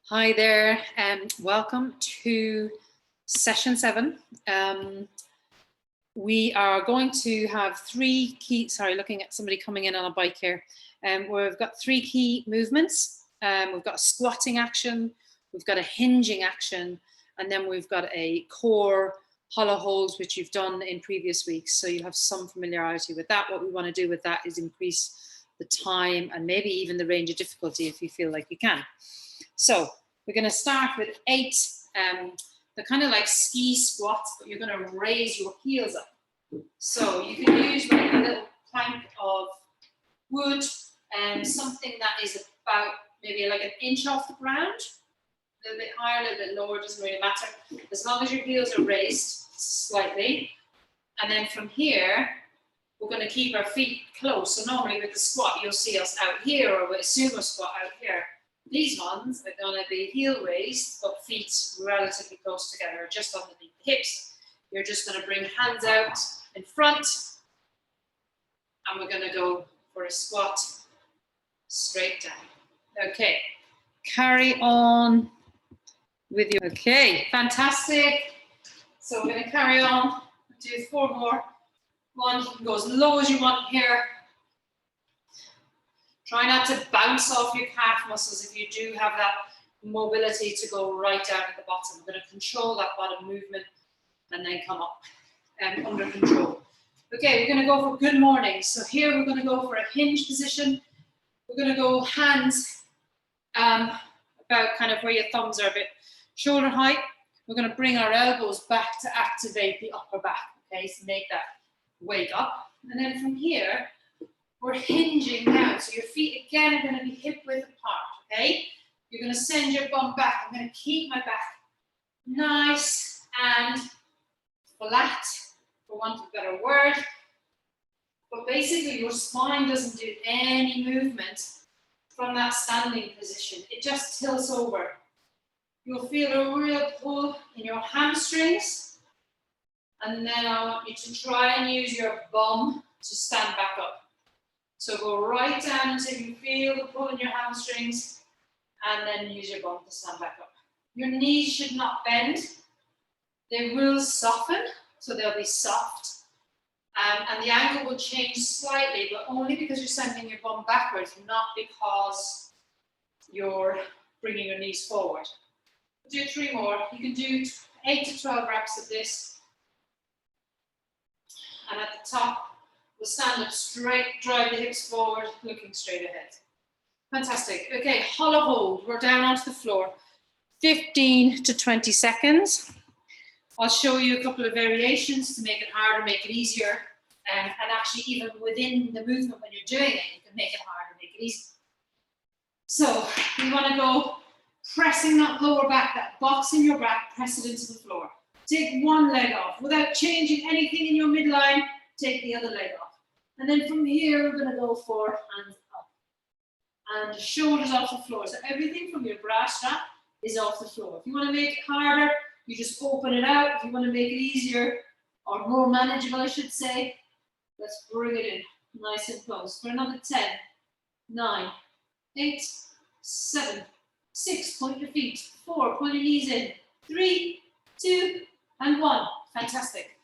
Hi there, and welcome to session 7. We are going to have three key, looking at somebody coming in on a bike here. We've got three key movements. We've got a squatting action, we've got a hinging action, and then we've got a core hollow holds, which you've done in previous weeks. So you have some familiarity with that. What we want to do with that is increase the time and maybe even the range of difficulty if you feel like you can. So we're going to start with 8, they're kind of like ski squats, but you're going to raise your heels up. So you can use like a little plank of wood and something that is about maybe like an inch off the ground, a little bit higher, a little bit lower, doesn't really matter, as long as your heels are raised slightly. And then from here, we're going to keep our feet close. So normally with the squat, you'll see us out here, or with a sumo squat out here. These ones are going to be heel raised, but feet relatively close together, just underneath the hips. You're just going to bring hands out in front, and we're going to go for a squat straight down. Okay, carry on with you. Okay, fantastic. So we're going to carry on, do 4 more. 1, you can go as low as you want here. Try not to bounce off your calf muscles if you do have that mobility to go right down at the bottom. We're going to control that bottom movement and then come up under control. Okay, we're going to go for good morning. So here we're going to go for a hinge position. We're going to go hands about kind of where your thumbs are, a bit shoulder height. We're going to bring our elbows back to activate the upper back. Okay, so make that weight up. And then from here, we're hinging down. So your feet again are going to be hip width apart, okay? You're going to send your bum back. I'm going to keep my back nice and flat, for want of a better word. But basically your spine doesn't do any movement from that standing position. It just tilts over. You'll feel a real pull in your hamstrings. And then I want you to try and use your bum to stand back up. So go right down until you feel the pull in your hamstrings, and then use your bum to stand back up. Your knees should not bend. They will soften, so they'll be soft. And the angle will change slightly, but only because you're sending your bum backwards, not because you're bringing your knees forward. Do 3 more. You can do 8 to 12 reps of this. And at the top, we'll stand up straight, drive the hips forward, looking straight ahead. Fantastic. Okay, hollow hold. We're down onto the floor. 15 to 20 seconds. I'll show you a couple of variations to make it harder, make it easier. And actually, even within the movement when you're doing it, you can make it harder, make it easier. So we want to go pressing that lower back, that box in your back, press it into the floor. Take one leg off without changing anything in your midline. Take the other leg off. And then from here, we're going to go for hands up. And shoulders off the floor. So everything from your bra strap is off the floor. If you want to make it harder, you just open it out. If you want to make it easier, or more manageable, I should say, let's bring it in nice and close. For another 10, 9, 8, 7, 6, point your feet. 4, pull your knees in. 3, 2, and 1. Fantastic.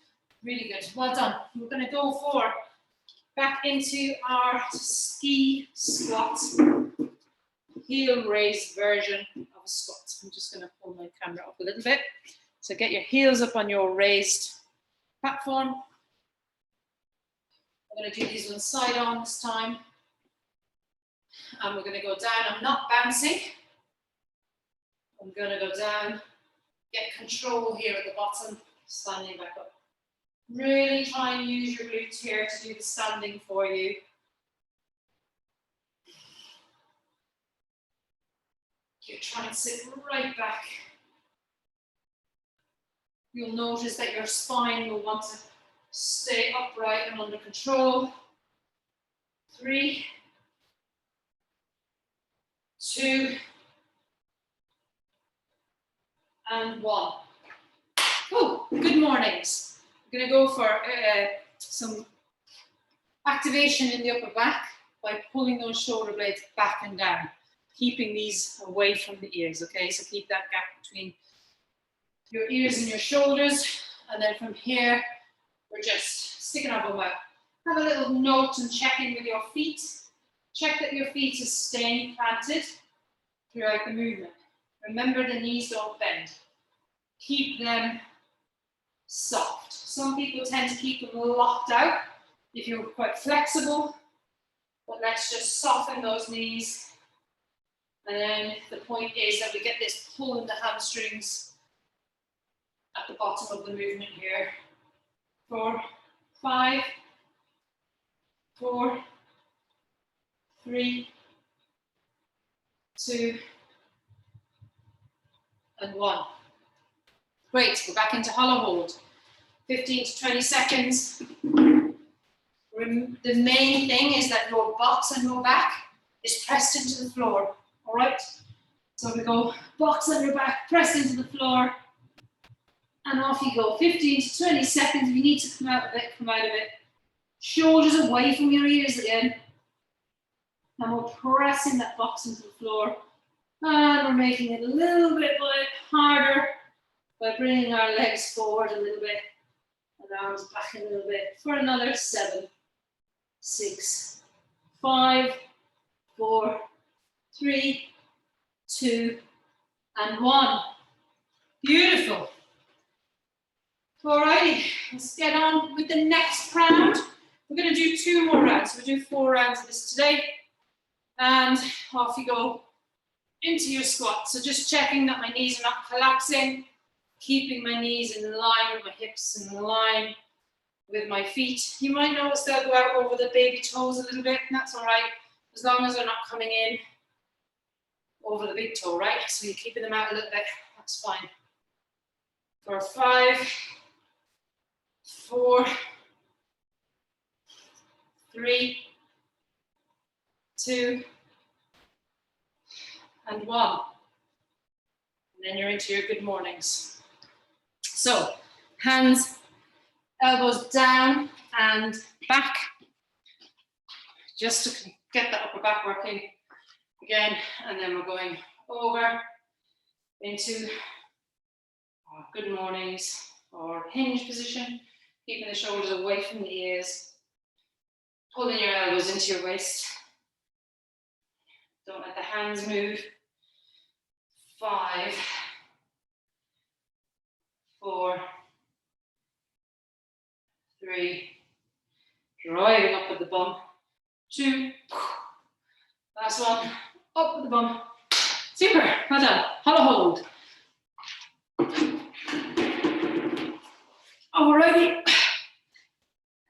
Really good. Well done. We're going to go for back into our ski squat, heel raised version of a squat. I'm just going to pull my camera up a little bit. So get your heels up on your raised platform. I'm going to do these ones side on this time. And we're going to go down. I'm not bouncing. I'm going to go down, get control here at the bottom, standing back up. Really try and use your glutes here to do the standing for you. You're trying to sit right back. You'll notice that your spine will want to stay upright and under control. 3, 2, and 1. Oh, good mornings. We're going to go for some activation in the upper back by pulling those shoulder blades back and down. keeping these away from the ears, okay? So keep that gap between your ears and your shoulders. And then from here, we're just sticking our bum out. Have a little note and check in with your feet. Check that your feet are staying planted throughout the movement. Remember, the knees don't bend. Keep them soft. Some people tend to keep them locked out if you're quite flexible, but let's just soften those knees. And then the point is that we get this pull in the hamstrings at the bottom of the movement here. 4, 5, 4, 3, 2, and 1. Great, go back into hollow hold. 15 to 20 seconds. The main thing is that your box and your back is pressed into the floor, all right? So we go box on your back, press into the floor, and off you go. 15 to 20 seconds. If you need to come out of it, come out of it. Shoulders away from your ears again. And we're pressing that box into the floor. And we're making it a little bit harder by bringing our legs forward a little bit and arms back a little bit for another 7, 6, 5, 4, 3, 2, and 1. Beautiful. Alrighty, let's get on with the next round. We're going to do 2 more rounds. We'll do 4 rounds of this today. And off you go into your squat. So just checking that my knees are not collapsing, keeping my knees in line with my hips, in line with my feet. You might notice they'll go out over the baby toes a little bit, and that's all right, as long as they're not coming in over the big toe, right? So you're keeping them out a little bit, that's fine. For 5, 4, 3, 2, and 1. And then you're into your good mornings. So, hands, elbows down and back, just to get the upper back working again. And then we're going over into our good mornings or hinge position, keeping the shoulders away from the ears, pulling your elbows into your waist. Don't let the hands move. 5, 4, 3, driving up with the bum. 2, last one, up with the bum. Super, well done. Hollow hold. Alrighty,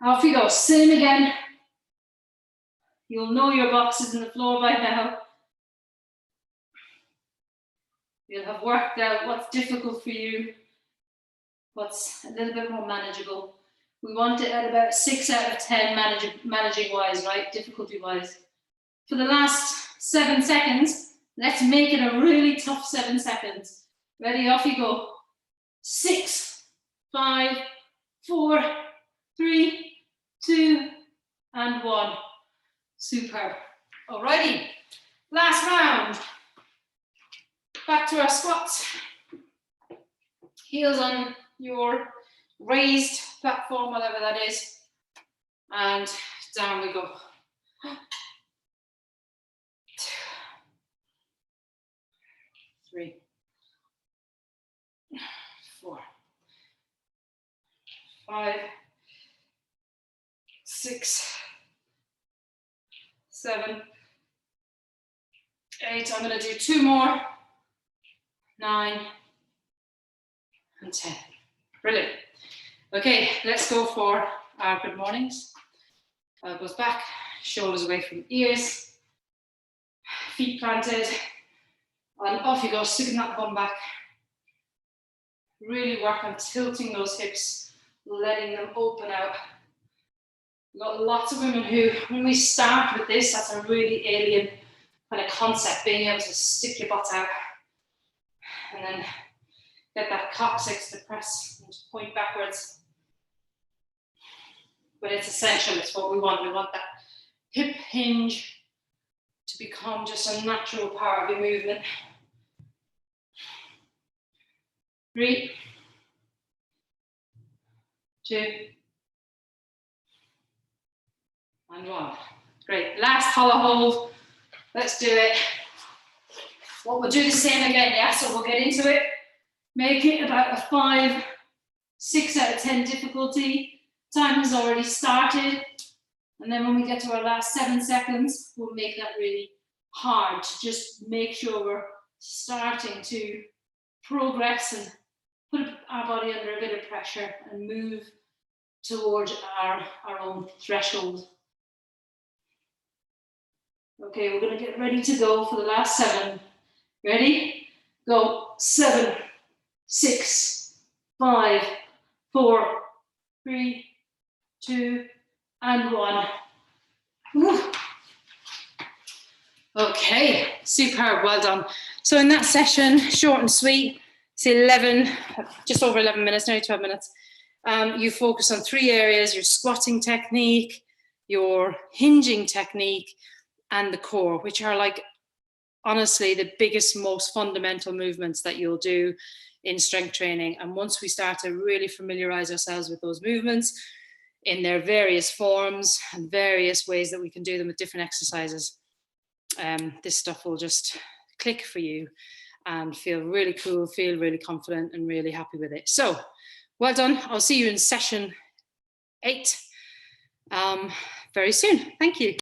off you go. Same again. You'll know your box is in the floor by now. You'll have worked out what's difficult for you, what's a little bit more manageable. We want it at about 6 out of 10 managing wise, right? Difficulty wise. For the last 7 seconds, let's make it a really tough 7 seconds. Ready, off you go. 6, 5, 4, 3, 2, and 1. Superb. Alrighty, last round. Back to our squats. Heels on your raised platform, whatever that is. And down we go. 2, 3, 4, 5, 6, 7, 8. I'm going to do 2 more. 9 and 10. Brilliant. Okay, let's go for our good mornings. Elbows back, shoulders away from ears, feet planted, and off you go, sticking that bum back. Really work on tilting those hips, letting them open out. We've got lots of women who, when we start with this, that's a really alien kind of concept, being able to stick your butt out and then get that coccyx to press and point backwards. But it's essential, it's what we want. We want that hip hinge to become just a natural part of your movement. 3, 2, and 1. Great. Last hollow hold. Let's do it. Well, we'll do the same again, yeah? So we'll get into it. Make it about a 5, 6 out of 10 difficulty. Time has already started. And then when we get to our last 7 seconds, we'll make that really hard to just make sure we're starting to progress and put our body under a bit of pressure and move towards our own threshold. Okay, we're going to get ready to go for the last 7. Ready? Go. 7, 6, 5, 4, 3, 2, and 1. Woo. Okay, superb, well done. So in that session, short and sweet, it's 11, just over 11 minutes, nearly 12 minutes. You focus on 3 areas: your squatting technique, your hinging technique, and the core, which are like, honestly, the biggest, most fundamental movements that you'll do in strength training. And once we start to really familiarize ourselves with those movements in their various forms and various ways that we can do them with different exercises, this stuff will just click for you and feel really cool, feel really confident and really happy with it. So well done. I'll see you in session 8 very soon. Thank you.